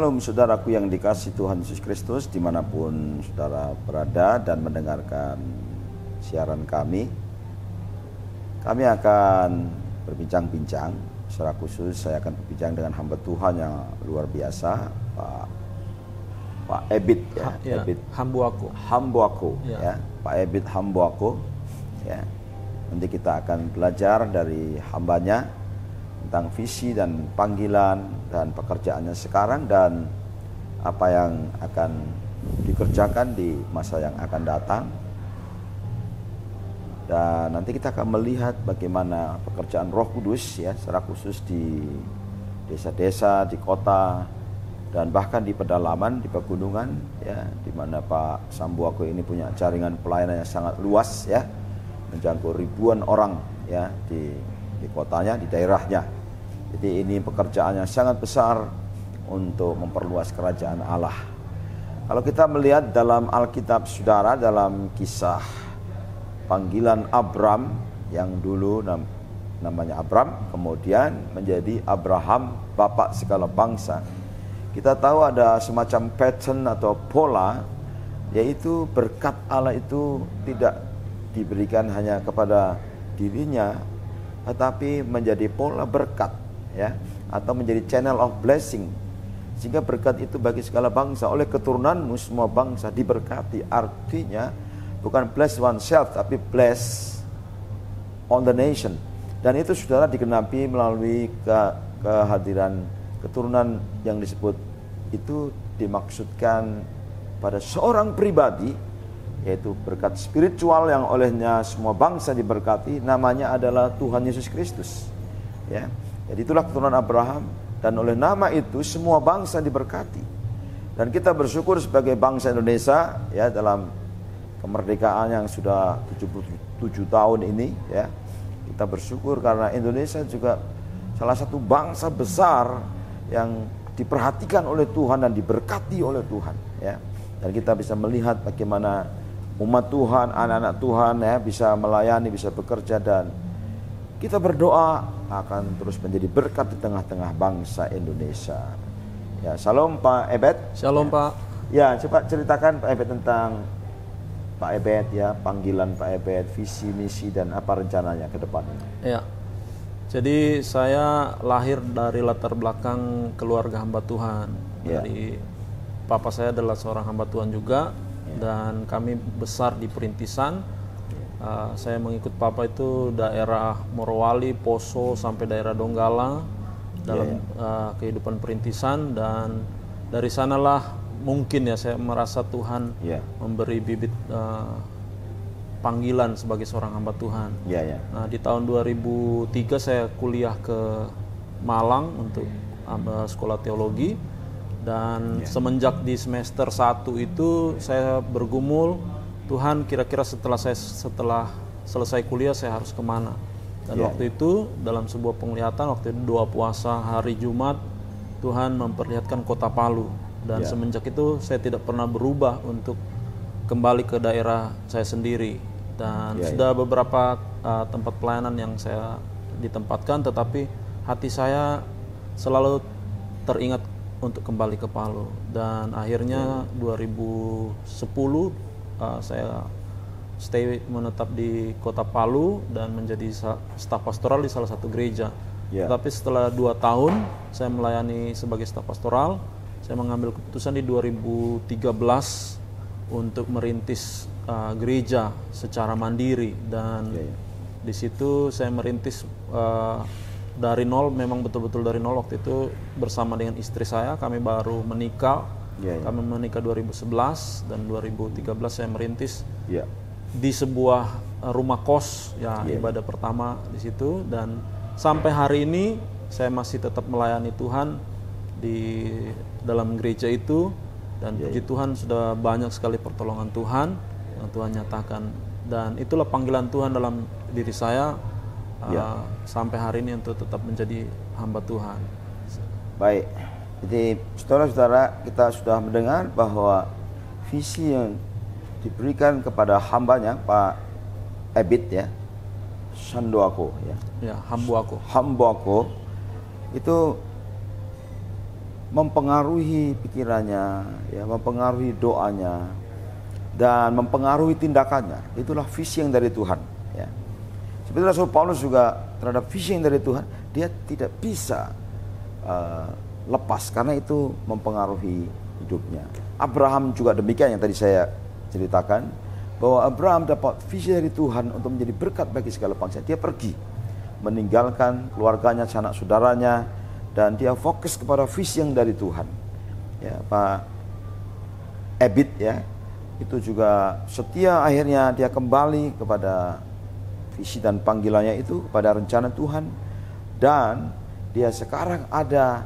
Shalom saudaraku yang dikasihi Tuhan Yesus Kristus, dimanapun saudara berada dan mendengarkan siaran kami. Kami akan berbincang-bincang, secara khusus saya akan berbincang dengan hamba Tuhan yang luar biasa, Pak Ebit ya, Ebit Hambuako ya, Pak Ebit Hambuako ya. Nanti kita akan belajar dari hambanya tentang visi dan panggilan dan pekerjaannya sekarang dan apa yang akan dikerjakan di masa yang akan datang. Dan nanti kita akan melihat bagaimana pekerjaan Roh Kudus ya, secara khusus di desa-desa, di kota, dan bahkan di pedalaman, di pegunungan ya, di mana Pak Sambuako ini punya jaringan pelayanan yang sangat luas ya, menjangkau ribuan orang ya di kotanya, di daerahnya. Jadi ini pekerjaan yang sangat besar untuk memperluas kerajaan Allah. Kalau kita melihat dalam Alkitab saudara, dalam kisah panggilan Abram yang dulu namanya Abram, kemudian menjadi Abraham, bapak segala bangsa. Kita tahu ada semacam pattern atau pola, yaitu berkat Allah itu tidak diberikan hanya kepada dirinya, tetapi menjadi pola berkat ya, atau menjadi channel of blessing, sehingga berkat itu bagi segala bangsa. Oleh keturunanmu semua bangsa diberkati. Artinya bukan bless oneself, tapi bless on the nation. Dan itu saudara digenapi melalui kehadiran keturunan yang disebut itu dimaksudkan pada seorang pribadi, yaitu berkat spiritual yang olehnya semua bangsa diberkati. Namanya adalah Tuhan Yesus Kristus ya. Jadi itulah keturunan Abraham, dan oleh nama itu semua bangsa diberkati. Dan kita bersyukur sebagai bangsa Indonesia ya, dalam kemerdekaan yang sudah 77 tahun ini ya, kita bersyukur karena Indonesia juga salah satu bangsa besar yang diperhatikan oleh Tuhan dan diberkati oleh Tuhan ya. Dan kita bisa melihat bagaimana umat Tuhan, anak-anak Tuhan ya, bisa melayani, bisa bekerja, dan kita berdoa akan terus menjadi berkat di tengah-tengah bangsa Indonesia. Ya, salam Pak Ebet. Shalom ya. Pak. Ya, coba ceritakan Pak Ebet tentang Pak Ebet ya, panggilan Pak Ebet, visi, misi, dan apa rencananya ke depannya. Ya, jadi saya lahir dari latar belakang keluarga hamba Tuhan. Ya. Dari papa saya adalah seorang hamba Tuhan juga, dan kami besar di perintisan. Saya mengikut papa itu daerah Morowali, Poso, sampai daerah Donggala dalam kehidupan perintisan, dan dari sanalah mungkin ya saya merasa Tuhan memberi bibit panggilan sebagai seorang hamba Tuhan. Nah, di tahun 2003 saya kuliah ke Malang untuk sekolah teologi, dan semenjak di semester 1 itu saya bergumul, Tuhan kira-kira setelah selesai kuliah saya harus kemana. Dan waktu itu dalam sebuah penglihatan, waktu itu doa puasa hari Jumat, Tuhan memperlihatkan kota Palu. Dan semenjak itu saya tidak pernah berubah untuk kembali ke daerah saya sendiri. Dan sudah beberapa tempat pelayanan yang saya ditempatkan, tetapi hati saya selalu teringat untuk kembali ke Palu. Dan akhirnya 2010 saya menetap di kota Palu dan menjadi staf pastoral di salah satu gereja. Tetapi setelah 2 tahun saya melayani sebagai staf pastoral, saya mengambil keputusan di 2013 untuk merintis gereja secara mandiri, dan di situ saya merintis dari nol, memang betul-betul dari nol. Waktu itu bersama dengan istri saya, kami baru menikah. Kami menikah 2011, dan 2013 saya merintis di sebuah rumah kos ya, ibadah pertama di situ, dan sampai hari ini saya masih tetap melayani Tuhan di dalam gereja itu, dan puji Tuhan sudah banyak sekali pertolongan Tuhan yang Tuhan nyatakan, dan itulah panggilan Tuhan dalam diri saya sampai hari ini untuk tetap menjadi hamba Tuhan. Baik, jadi saudara-saudara, kita sudah mendengar bahwa visi yang diberikan kepada hambanya Pak Ebit ya, Sandoako ya, Hambuako itu mempengaruhi pikirannya, ya, mempengaruhi doanya, dan mempengaruhi tindakannya. Itulah visi yang dari Tuhan. Ya. Seperti Rasul Paulus juga terhadap visi yang dari Tuhan, dia tidak bisa lepas karena itu mempengaruhi hidupnya. Abraham juga demikian yang tadi saya ceritakan, bahwa Abraham dapat visi dari Tuhan untuk menjadi berkat bagi segala bangsa. Dia pergi meninggalkan keluarganya, sanak saudaranya, dan dia fokus kepada visi yang dari Tuhan. Ya, Pak Ebit ya, itu juga setia, akhirnya dia kembali kepada visi dan panggilannya itu, kepada rencana Tuhan, dan dia sekarang ada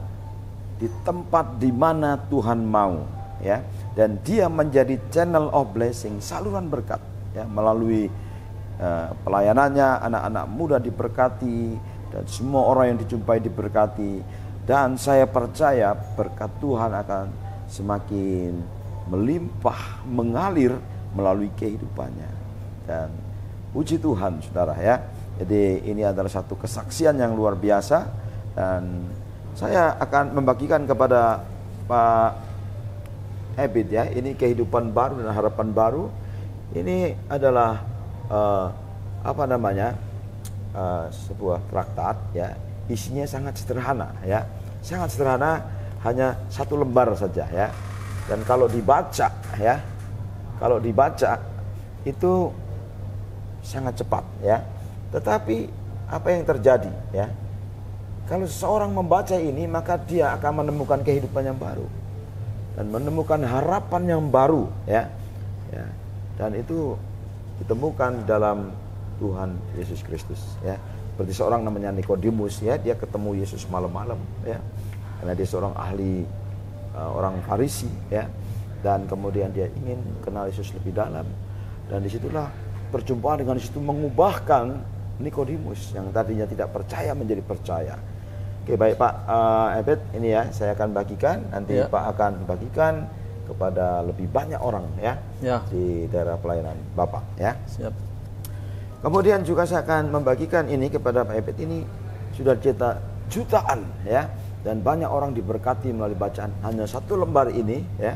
di tempat di mana Tuhan mau, ya, dan dia menjadi channel of blessing, saluran berkat, ya, melalui pelayanannya, anak-anak muda diberkati, dan semua orang yang dijumpai diberkati, dan saya percaya berkat Tuhan akan semakin melimpah, mengalir melalui kehidupannya. Dan puji Tuhan saudara ya, jadi ini adalah satu kesaksian yang luar biasa, dan saya akan membagikan kepada Pak Ebit ya, ini kehidupan baru dan harapan baru. Ini adalah sebuah traktat ya, isinya sangat sederhana ya, sangat sederhana, hanya 1 lembar saja ya. Dan kalau dibaca ya, kalau dibaca itu sangat cepat ya. Tetapi apa yang terjadi ya? Kalau seseorang membaca ini, maka dia akan menemukan kehidupan yang baru dan menemukan harapan yang baru ya. Ya. Dan itu ditemukan dalam Tuhan Yesus Kristus ya. Seperti seorang namanya Nikodemus ya, dia ketemu Yesus malam-malam ya, karena dia seorang ahli orang Farisi ya, dan kemudian dia ingin kenal Yesus lebih dalam, dan disitulah perjumpaan dengan Yesus itu mengubahkan Nikodemus yang tadinya tidak percaya menjadi percaya. Oke, baik Pak Ebet, ini ya saya akan bagikan, nanti ya. Pak akan bagikan kepada lebih banyak orang ya, di daerah pelayanan Bapak ya. Siap. Kemudian juga saya akan membagikan ini kepada Pak Ebet, ini sudah cetak jutaan ya, dan banyak orang diberkati melalui bacaan hanya 1 lembar ini ya.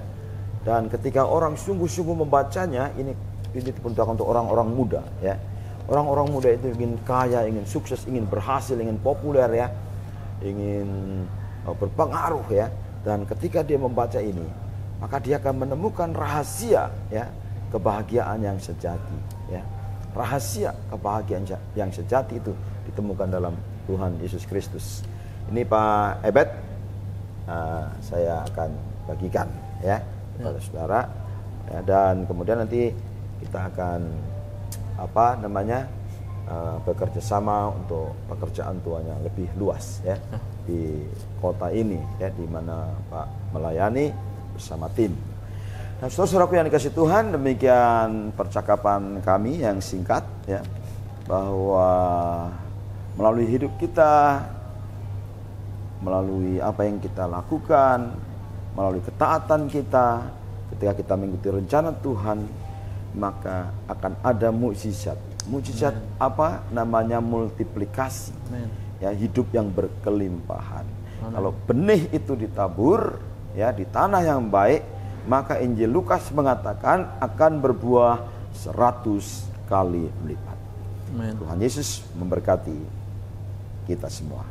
Dan ketika orang sungguh-sungguh membacanya, ini diperuntukkan untuk orang-orang muda ya. Orang-orang muda itu ingin kaya, ingin sukses, ingin berhasil, ingin populer ya, ingin berpengaruh ya. Dan ketika dia membaca ini, maka dia akan menemukan rahasia ya, kebahagiaan yang sejati ya. Rahasia kebahagiaan yang sejati itu ditemukan dalam Tuhan Yesus Kristus. Ini Pak Ebet, saya akan bagikan ya kepada saudara ya, dan kemudian nanti kita akan bekerja sama untuk pekerjaan Tuhan yang lebih luas ya di kota ini ya, di mana Pak melayani bersama tim. Nah, saudara-saudaraku yang dikasih Tuhan, demikian percakapan kami yang singkat ya, bahwa melalui hidup kita, melalui apa yang kita lakukan, melalui ketaatan kita, ketika kita mengikuti rencana Tuhan, maka akan ada mukjizat. Mukjizat apa? Namanya multiplikasi. Ya, hidup yang berkelimpahan. Kalau benih itu ditabur ya di tanah yang baik, maka Injil Lukas mengatakan akan berbuah 100 kali lipat. Tuhan Yesus memberkati kita semua.